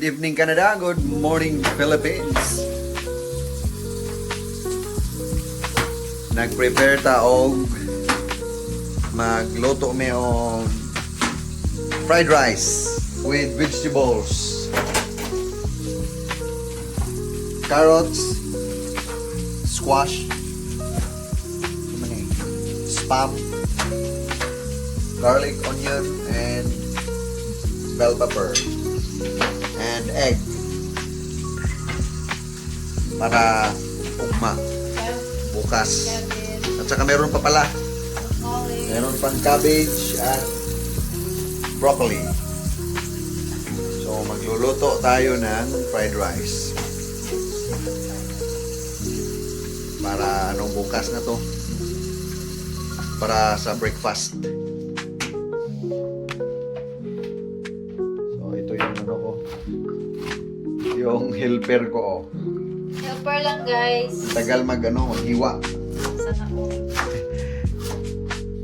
Good evening Canada, good morning Philippines. Nag-prepare ta og magluto mi og fried rice with vegetables. Carrots, squash, spam, garlic, onion, and bell pepper. And egg. Para ugma. Bukas. At saka meron pa pala. Meron pang cabbage at broccoli. So magluluto tayo ng fried rice. Para anong bukas na to? Para sa breakfast. So ito yung ano ko. Yung helper ko. Oh. Helper lang guys. Tagal maghiwa. Sana ko.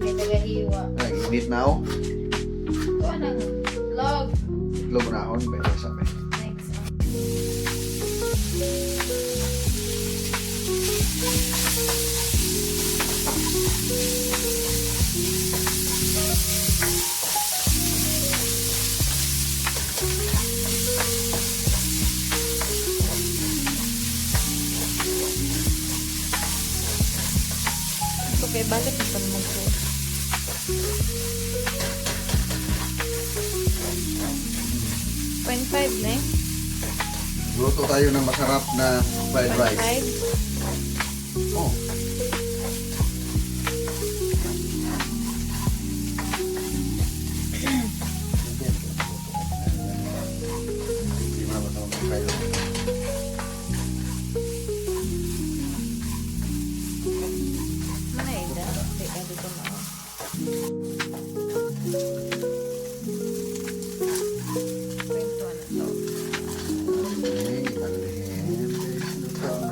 May tagahiwa. Init na oh. Ito anong vlog. Itlog na on ba sabi. Next. Okay, bakit ito mag-food? .5 na eh. Luto tayo ng masarap na fried rice. 0.5. Oh. Hindi mo na masarap ang fried rice. Mana ida? Di ka dito mo. Kwento na to. Okay, lagyan. Luto na.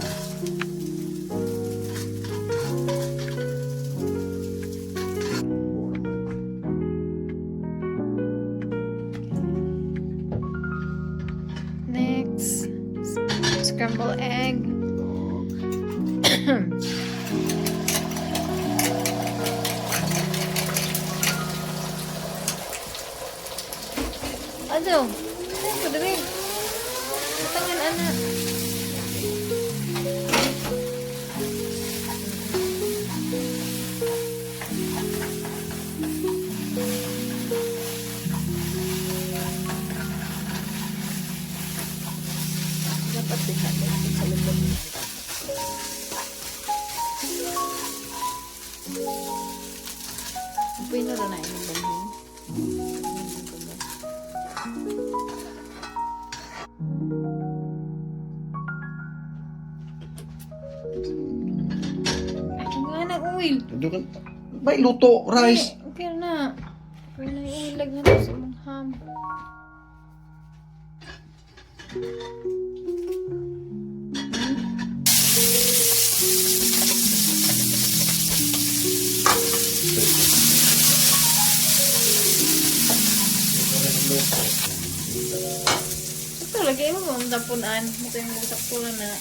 Next, scrambled egg. Ano? Ano ba rin? Tangan anak. Dapat din natin sa loob. Pwede na na yung banhin. Ang nga na oil. Ito kan. May luto, rice. Okay na. Okay na yung oil. Lagyan na sa mong ham. Ito, lagay mo ang tapunan. Ito yung tapunan na.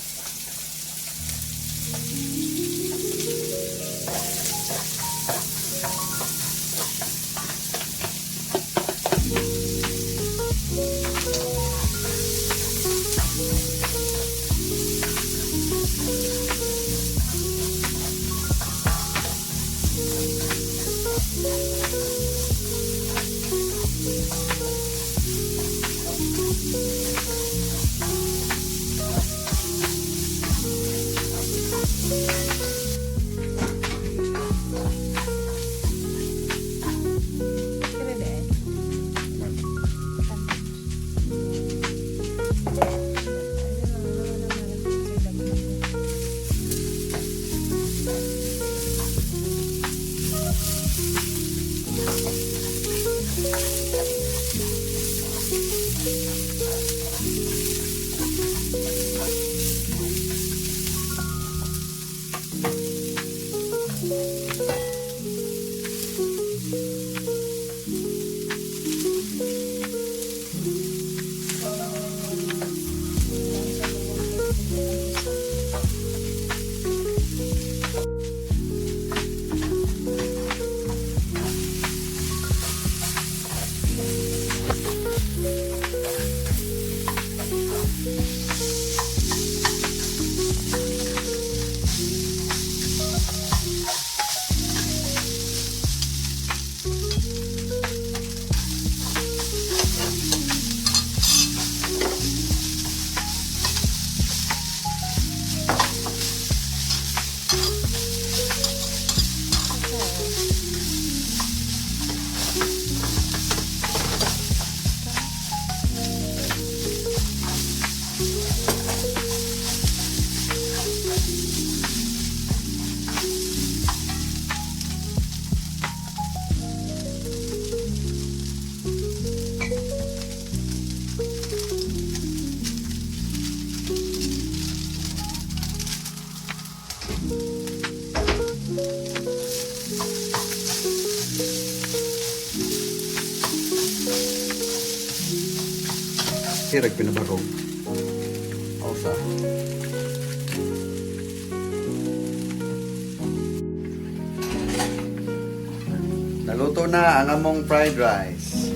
Kaya din. Sirag pinabarog. Osa. Naluto na ang among fried rice.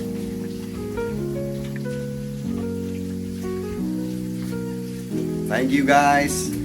Thank you guys.